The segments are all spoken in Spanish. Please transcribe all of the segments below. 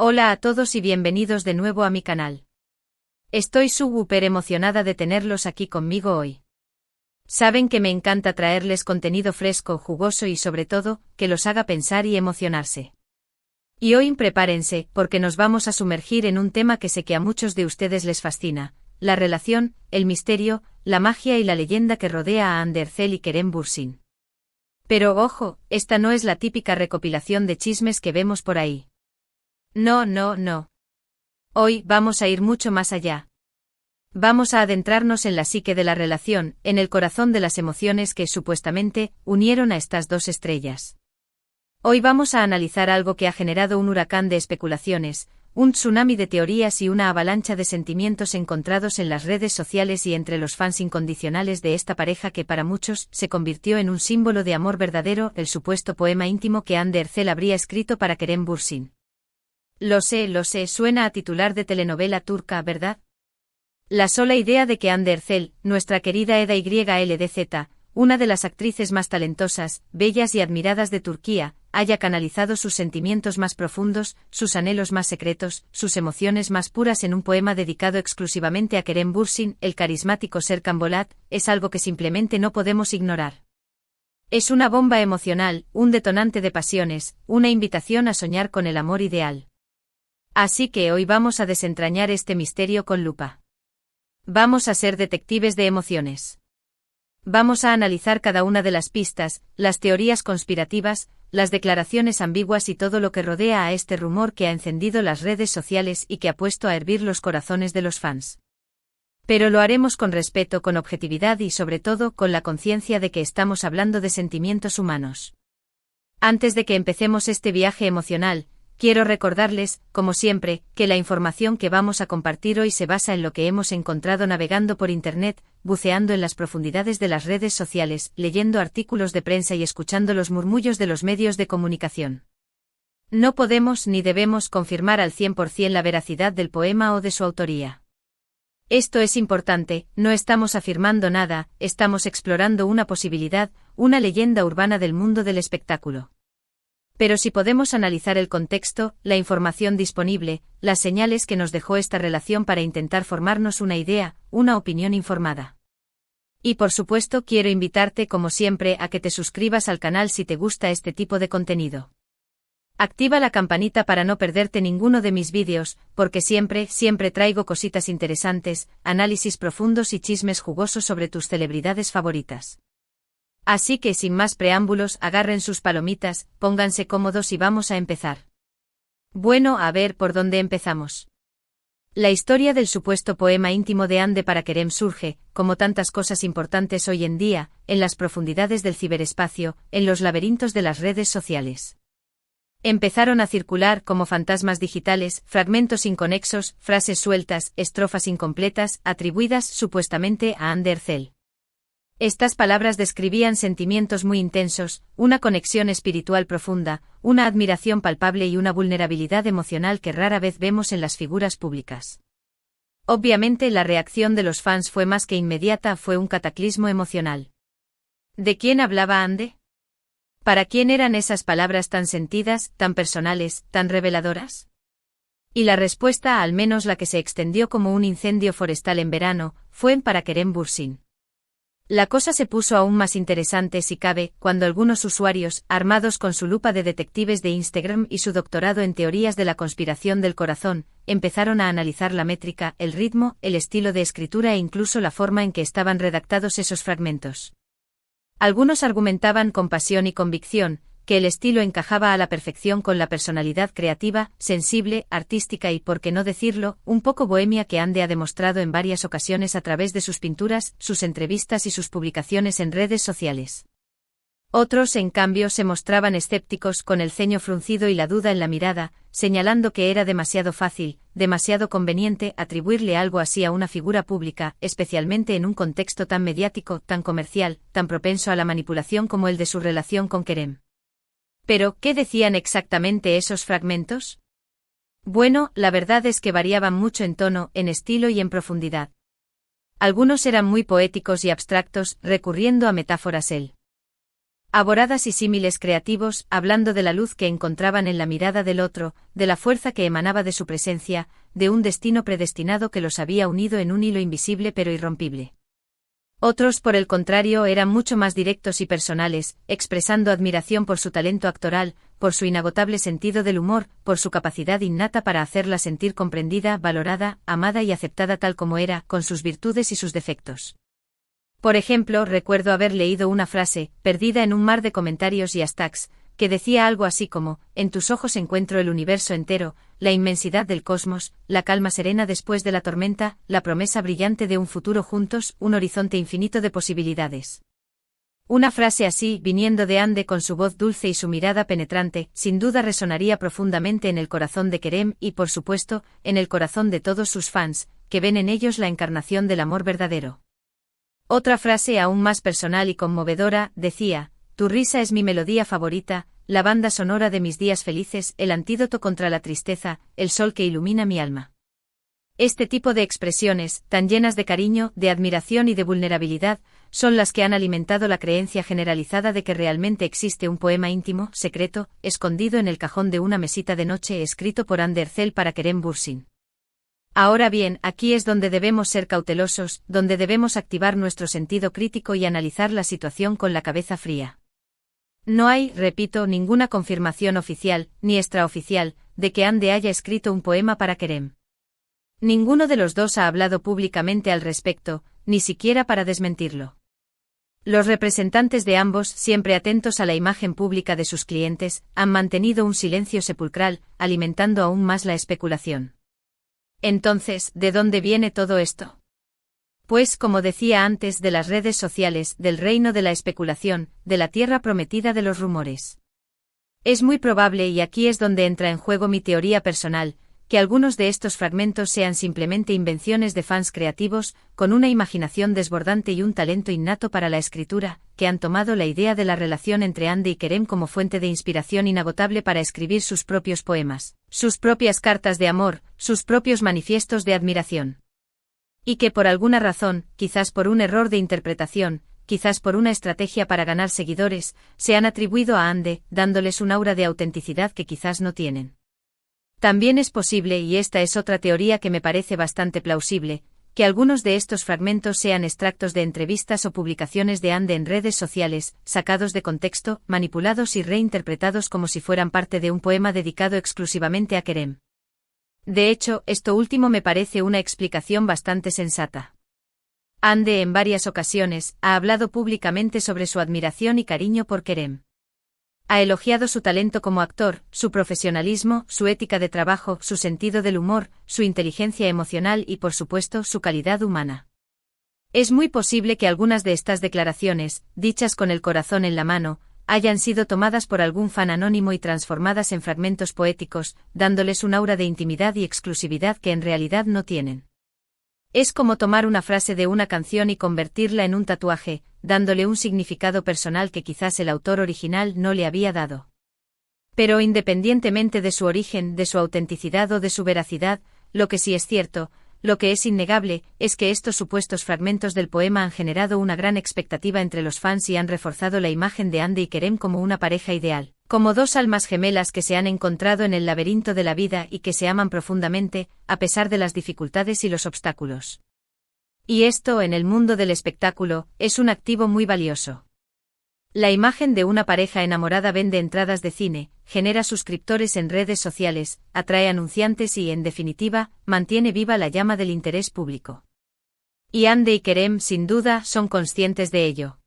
Hola a todos y bienvenidos de nuevo a mi canal. Estoy súper emocionada de tenerlos aquí conmigo hoy. Saben que me encanta traerles contenido fresco, jugoso y sobre todo, que los haga pensar y emocionarse. Y hoy prepárense, porque nos vamos a sumergir en un tema que sé que a muchos de ustedes les fascina: la relación, el misterio, la magia y la leyenda que rodea a Ander Zell y Kerem Bürsin. Pero ojo, esta no es la típica recopilación de chismes que vemos por ahí. No. Hoy vamos a ir mucho más allá. Vamos a adentrarnos en la psique de la relación, en el corazón de las emociones que, supuestamente, unieron a estas dos estrellas. Hoy vamos a analizar algo que ha generado un huracán de especulaciones, un tsunami de teorías y una avalancha de sentimientos encontrados en las redes sociales y entre los fans incondicionales de esta pareja que para muchos se convirtió en un símbolo de amor verdadero, el supuesto poema íntimo que Ander Zell habría escrito para Kerem Bürsin. Lo sé, suena a titular de telenovela turca, ¿verdad? La sola idea de que Ander Zell, nuestra querida Eda YLDZ, una de las actrices más talentosas, bellas y admiradas de Turquía, haya canalizado sus sentimientos más profundos, sus anhelos más secretos, sus emociones más puras en un poema dedicado exclusivamente a Kerem Bürsin, el carismático Serkan Bolat, es algo que simplemente no podemos ignorar. Es una bomba emocional, un detonante de pasiones, una invitación a soñar con el amor ideal. Así que hoy vamos a desentrañar este misterio con lupa. Vamos a ser detectives de emociones. Vamos a analizar cada una de las pistas, las teorías conspirativas, las declaraciones ambiguas y todo lo que rodea a este rumor que ha encendido las redes sociales y que ha puesto a hervir los corazones de los fans. Pero lo haremos con respeto, con objetividad y sobre todo con la conciencia de que estamos hablando de sentimientos humanos. Antes de que empecemos este viaje emocional, quiero recordarles, como siempre, que la información que vamos a compartir hoy se basa en lo que hemos encontrado navegando por Internet, buceando en las profundidades de las redes sociales, leyendo artículos de prensa y escuchando los murmullos de los medios de comunicación. No podemos ni debemos confirmar al 100% la veracidad del poema o de su autoría. Esto es importante, no estamos afirmando nada, estamos explorando una posibilidad, una leyenda urbana del mundo del espectáculo. Pero si podemos analizar el contexto, la información disponible, las señales que nos dejó esta relación para intentar formarnos una idea, una opinión informada. Y por supuesto quiero invitarte como siempre a que te suscribas al canal si te gusta este tipo de contenido. Activa la campanita para no perderte ninguno de mis vídeos, porque siempre traigo cositas interesantes, análisis profundos y chismes jugosos sobre tus celebridades favoritas. Así que sin más preámbulos, agarren sus palomitas, pónganse cómodos y vamos a empezar. Bueno, a ver por dónde empezamos. La historia del supuesto poema íntimo de Ande para Kerem surge, como tantas cosas importantes hoy en día, en las profundidades del ciberespacio, en los laberintos de las redes sociales. Empezaron a circular como fantasmas digitales, fragmentos inconexos, frases sueltas, estrofas incompletas, atribuidas supuestamente a Ander Zell. Estas palabras describían sentimientos muy intensos, una conexión espiritual profunda, una admiración palpable y una vulnerabilidad emocional que rara vez vemos en las figuras públicas. Obviamente la reacción de los fans fue más que inmediata, fue un cataclismo emocional. ¿De quién hablaba Ande? ¿Para quién eran esas palabras tan sentidas, tan personales, tan reveladoras? Y la respuesta, al menos la que se extendió como un incendio forestal en verano, fue para Kerem Bürsin. La cosa se puso aún más interesante si cabe, cuando algunos usuarios, armados con su lupa de detectives de Instagram y su doctorado en teorías de la conspiración del corazón, empezaron a analizar la métrica, el ritmo, el estilo de escritura e incluso la forma en que estaban redactados esos fragmentos. Algunos argumentaban con pasión y convicción, que el estilo encajaba a la perfección con la personalidad creativa, sensible, artística y, por qué no decirlo, un poco bohemia que Ande ha demostrado en varias ocasiones a través de sus pinturas, sus entrevistas y sus publicaciones en redes sociales. Otros, en cambio, se mostraban escépticos con el ceño fruncido y la duda en la mirada, señalando que era demasiado fácil, demasiado conveniente atribuirle algo así a una figura pública, especialmente en un contexto tan mediático, tan comercial, tan propenso a la manipulación como el de su relación con Kerem. ¿Pero qué decían exactamente esos fragmentos? Bueno, la verdad es que variaban mucho en tono, en estilo y en profundidad. Algunos eran muy poéticos y abstractos, recurriendo a metáforas Aboradas y símiles creativos, hablando de la luz que encontraban en la mirada del otro, de la fuerza que emanaba de su presencia, de un destino predestinado que los había unido en un hilo invisible pero irrompible. Otros, por el contrario, eran mucho más directos y personales, expresando admiración por su talento actoral, por su inagotable sentido del humor, por su capacidad innata para hacerla sentir comprendida, valorada, amada y aceptada tal como era, con sus virtudes y sus defectos. Por ejemplo, recuerdo haber leído una frase, perdida en un mar de comentarios y hashtags, que decía algo así como: en tus ojos encuentro el universo entero, la inmensidad del cosmos, la calma serena después de la tormenta, la promesa brillante de un futuro juntos, un horizonte infinito de posibilidades. Una frase así, viniendo de Ande con su voz dulce y su mirada penetrante, sin duda resonaría profundamente en el corazón de Kerem y, por supuesto, en el corazón de todos sus fans, que ven en ellos la encarnación del amor verdadero. Otra frase aún más personal y conmovedora, decía: tu risa es mi melodía favorita, la banda sonora de mis días felices, el antídoto contra la tristeza, el sol que ilumina mi alma. Este tipo de expresiones, tan llenas de cariño, de admiración y de vulnerabilidad, son las que han alimentado la creencia generalizada de que realmente existe un poema íntimo, secreto, escondido en el cajón de una mesita de noche escrito por Ander Zel para Kerem Bürsin. Ahora bien, aquí es donde debemos ser cautelosos, donde debemos activar nuestro sentido crítico y analizar la situación con la cabeza fría. No hay, repito, ninguna confirmación oficial, ni extraoficial, de que Ande haya escrito un poema para Kerem. Ninguno de los dos ha hablado públicamente al respecto, ni siquiera para desmentirlo. Los representantes de ambos, siempre atentos a la imagen pública de sus clientes, han mantenido un silencio sepulcral, alimentando aún más la especulación. Entonces, ¿de dónde viene todo esto? Pues, como decía antes, de las redes sociales, del reino de la especulación, de la tierra prometida de los rumores. Es muy probable, y aquí es donde entra en juego mi teoría personal, que algunos de estos fragmentos sean simplemente invenciones de fans creativos, con una imaginación desbordante y un talento innato para la escritura, que han tomado la idea de la relación entre Ande y Kerem como fuente de inspiración inagotable para escribir sus propios poemas, sus propias cartas de amor, sus propios manifiestos de admiración. Y que por alguna razón, quizás por un error de interpretación, quizás por una estrategia para ganar seguidores, se han atribuido a Ande, dándoles un aura de autenticidad que quizás no tienen. También es posible, y esta es otra teoría que me parece bastante plausible, que algunos de estos fragmentos sean extractos de entrevistas o publicaciones de Ande en redes sociales, sacados de contexto, manipulados y reinterpretados como si fueran parte de un poema dedicado exclusivamente a Kerem. De hecho, esto último me parece una explicación bastante sensata. Ande en varias ocasiones ha hablado públicamente sobre su admiración y cariño por Kerem. Ha elogiado su talento como actor, su profesionalismo, su ética de trabajo, su sentido del humor, su inteligencia emocional y, por supuesto, su calidad humana. Es muy posible que algunas de estas declaraciones, dichas con el corazón en la mano, hayan sido tomadas por algún fan anónimo y transformadas en fragmentos poéticos, dándoles un aura de intimidad y exclusividad que en realidad no tienen. Es como tomar una frase de una canción y convertirla en un tatuaje, dándole un significado personal que quizás el autor original no le había dado. Pero independientemente de su origen, de su autenticidad o de su veracidad, lo que sí es cierto, lo que es innegable, es que estos supuestos fragmentos del poema han generado una gran expectativa entre los fans y han reforzado la imagen de Ande y Kerem como una pareja ideal, como dos almas gemelas que se han encontrado en el laberinto de la vida y que se aman profundamente, a pesar de las dificultades y los obstáculos. Y esto, en el mundo del espectáculo, es un activo muy valioso. La imagen de una pareja enamorada vende entradas de cine, genera suscriptores en redes sociales, atrae anunciantes y, en definitiva, mantiene viva la llama del interés público. Y Ande y Kerem, sin duda, son conscientes de ello.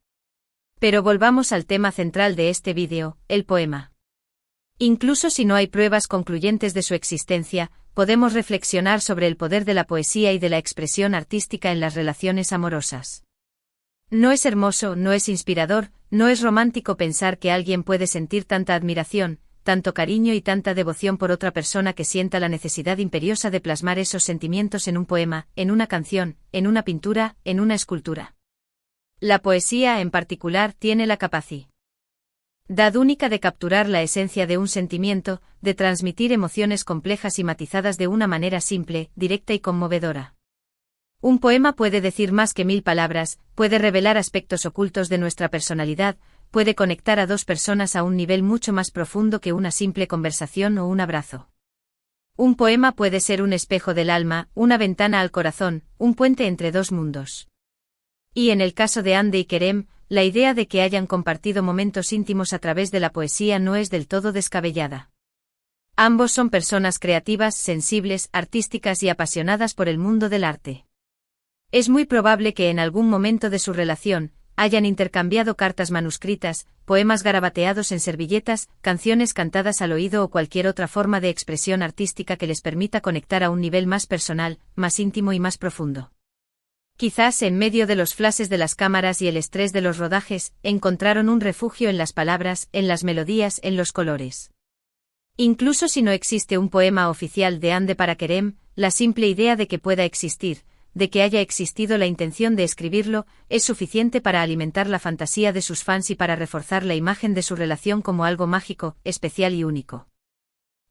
Pero volvamos al tema central de este vídeo, el poema. Incluso si no hay pruebas concluyentes de su existencia, podemos reflexionar sobre el poder de la poesía y de la expresión artística en las relaciones amorosas. No es hermoso, no es inspirador, no es romántico pensar que alguien puede sentir tanta admiración, tanto cariño y tanta devoción por otra persona que sienta la necesidad imperiosa de plasmar esos sentimientos en un poema, en una canción, en una pintura, en una escultura. La poesía, en particular, tiene la capacidad única de capturar la esencia de un sentimiento, de transmitir emociones complejas y matizadas de una manera simple, directa y conmovedora. Un poema puede decir más que 1000 palabras, puede revelar aspectos ocultos de nuestra personalidad, puede conectar a dos personas a un nivel mucho más profundo que una simple conversación o un abrazo. Un poema puede ser un espejo del alma, una ventana al corazón, un puente entre dos mundos. Y en el caso de Hande y Kerem, la idea de que hayan compartido momentos íntimos a través de la poesía no es del todo descabellada. Ambos son personas creativas, sensibles, artísticas y apasionadas por el mundo del arte. Es muy probable que en algún momento de su relación, hayan intercambiado cartas manuscritas, poemas garabateados en servilletas, canciones cantadas al oído o cualquier otra forma de expresión artística que les permita conectar a un nivel más personal, más íntimo y más profundo. Quizás en medio de los flashes de las cámaras y el estrés de los rodajes, encontraron un refugio en las palabras, en las melodías, en los colores. Incluso si no existe un poema oficial de Hande para Kerem, la simple idea de que pueda existir, de que haya existido la intención de escribirlo, es suficiente para alimentar la fantasía de sus fans y para reforzar la imagen de su relación como algo mágico, especial y único.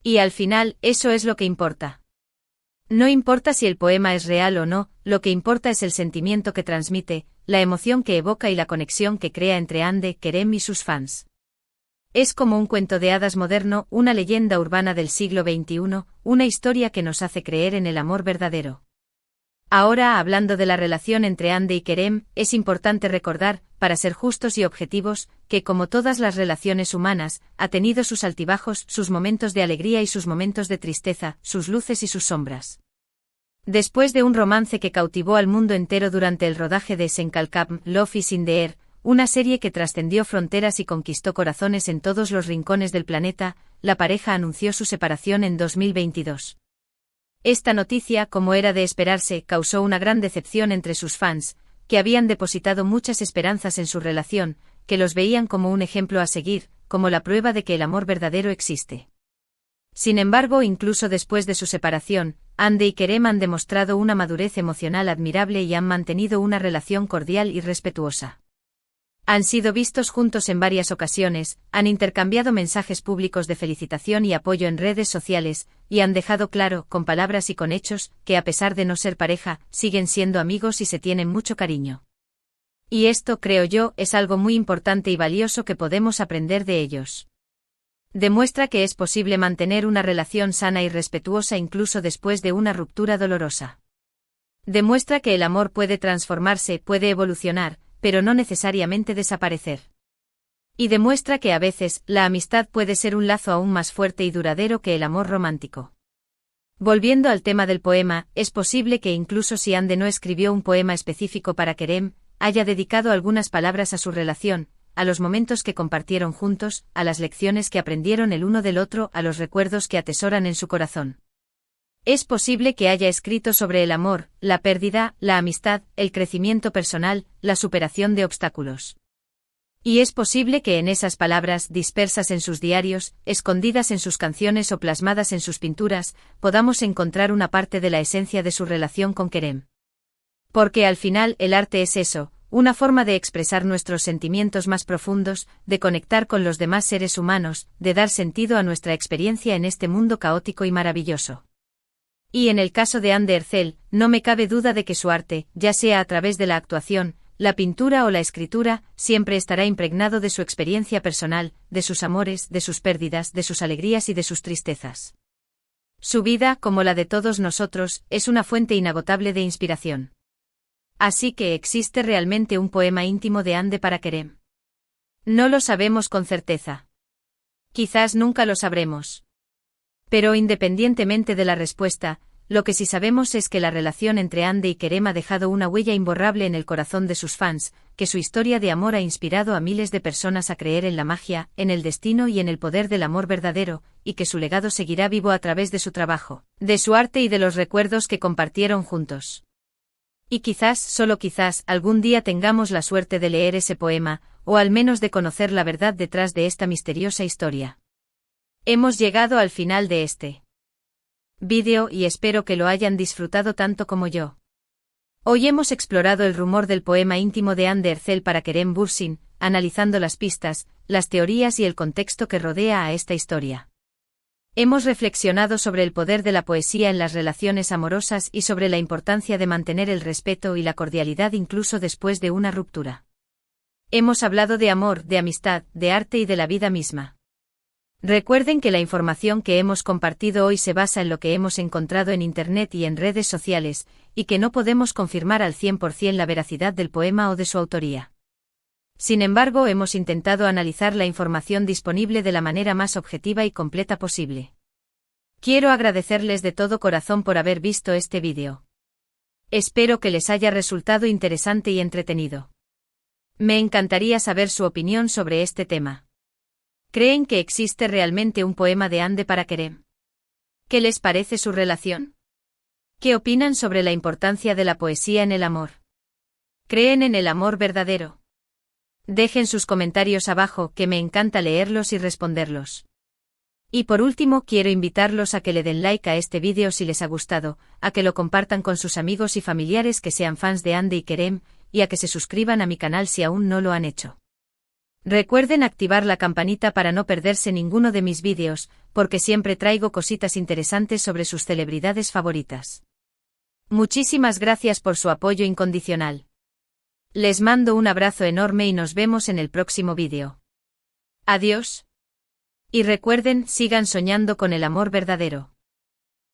Y al final, eso es lo que importa. No importa si el poema es real o no, lo que importa es el sentimiento que transmite, la emoción que evoca y la conexión que crea entre Hande, Kerem y sus fans. Es como un cuento de hadas moderno, una leyenda urbana del siglo XXI, una historia que nos hace creer en el amor verdadero. Ahora, hablando de la relación entre Hande y Kerem, es importante recordar, para ser justos y objetivos, que como todas las relaciones humanas, ha tenido sus altibajos, sus momentos de alegría y sus momentos de tristeza, sus luces y sus sombras. Después de un romance que cautivó al mundo entero durante el rodaje de Senkalkam, Love is in the Air, una serie que trascendió fronteras y conquistó corazones en todos los rincones del planeta, la pareja anunció su separación en 2022. Esta noticia, como era de esperarse, causó una gran decepción entre sus fans, que habían depositado muchas esperanzas en su relación, que los veían como un ejemplo a seguir, como la prueba de que el amor verdadero existe. Sin embargo, incluso después de su separación, Hande y Kerem han demostrado una madurez emocional admirable y han mantenido una relación cordial y respetuosa. Han sido vistos juntos en varias ocasiones, han intercambiado mensajes públicos de felicitación y apoyo en redes sociales, y han dejado claro, con palabras y con hechos, que a pesar de no ser pareja, siguen siendo amigos y se tienen mucho cariño. Y esto, creo yo, es algo muy importante y valioso que podemos aprender de ellos. Demuestra que es posible mantener una relación sana y respetuosa incluso después de una ruptura dolorosa. Demuestra que el amor puede transformarse, puede evolucionar, pero no necesariamente desaparecer. Y demuestra que a veces, la amistad puede ser un lazo aún más fuerte y duradero que el amor romántico. Volviendo al tema del poema, es posible que incluso si Hande no escribió un poema específico para Kerem, haya dedicado algunas palabras a su relación, a los momentos que compartieron juntos, a las lecciones que aprendieron el uno del otro, a los recuerdos que atesoran en su corazón. Es posible que haya escrito sobre el amor, la pérdida, la amistad, el crecimiento personal, la superación de obstáculos. Y es posible que en esas palabras, dispersas en sus diarios, escondidas en sus canciones o plasmadas en sus pinturas, podamos encontrar una parte de la esencia de su relación con Kerem. Porque al final el arte es eso, una forma de expresar nuestros sentimientos más profundos, de conectar con los demás seres humanos, de dar sentido a nuestra experiencia en este mundo caótico y maravilloso. Y en el caso de Hande Erçel, no me cabe duda de que su arte, ya sea a través de la actuación, la pintura o la escritura, siempre estará impregnado de su experiencia personal, de sus amores, de sus pérdidas, de sus alegrías y de sus tristezas. Su vida, como la de todos nosotros, es una fuente inagotable de inspiración. Así que ¿existe realmente un poema íntimo de Hande para Kerem? No lo sabemos con certeza. Quizás nunca lo sabremos. Pero independientemente de la respuesta, lo que sí sabemos es que la relación entre Hande y Kerem ha dejado una huella imborrable en el corazón de sus fans, que su historia de amor ha inspirado a miles de personas a creer en la magia, en el destino y en el poder del amor verdadero, y que su legado seguirá vivo a través de su trabajo, de su arte y de los recuerdos que compartieron juntos. Y quizás, solo quizás, algún día tengamos la suerte de leer ese poema, o al menos de conocer la verdad detrás de esta misteriosa historia. Hemos llegado al final de este vídeo y espero que lo hayan disfrutado tanto como yo. Hoy hemos explorado el rumor del poema íntimo de Hande Erçel para Kerem Bürsin, analizando las pistas, las teorías y el contexto que rodea a esta historia. Hemos reflexionado sobre el poder de la poesía en las relaciones amorosas y sobre la importancia de mantener el respeto y la cordialidad incluso después de una ruptura. Hemos hablado de amor, de amistad, de arte y de la vida misma. Recuerden que la información que hemos compartido hoy se basa en lo que hemos encontrado en Internet y en redes sociales, y que no podemos confirmar al 100% la veracidad del poema o de su autoría. Sin embargo, hemos intentado analizar la información disponible de la manera más objetiva y completa posible. Quiero agradecerles de todo corazón por haber visto este vídeo. Espero que les haya resultado interesante y entretenido. Me encantaría saber su opinión sobre este tema. ¿Creen que existe realmente un poema de Ande para Kerem? ¿Qué les parece su relación? ¿Qué opinan sobre la importancia de la poesía en el amor? ¿Creen en el amor verdadero? Dejen sus comentarios abajo, que me encanta leerlos y responderlos. Y por último, quiero invitarlos a que le den like a este vídeo si les ha gustado, a que lo compartan con sus amigos y familiares que sean fans de Ande y Kerem, y a que se suscriban a mi canal si aún no lo han hecho. Recuerden activar la campanita para no perderse ninguno de mis vídeos, porque siempre traigo cositas interesantes sobre sus celebridades favoritas. Muchísimas gracias por su apoyo incondicional. Les mando un abrazo enorme y nos vemos en el próximo vídeo. Adiós. Y recuerden, sigan soñando con el amor verdadero.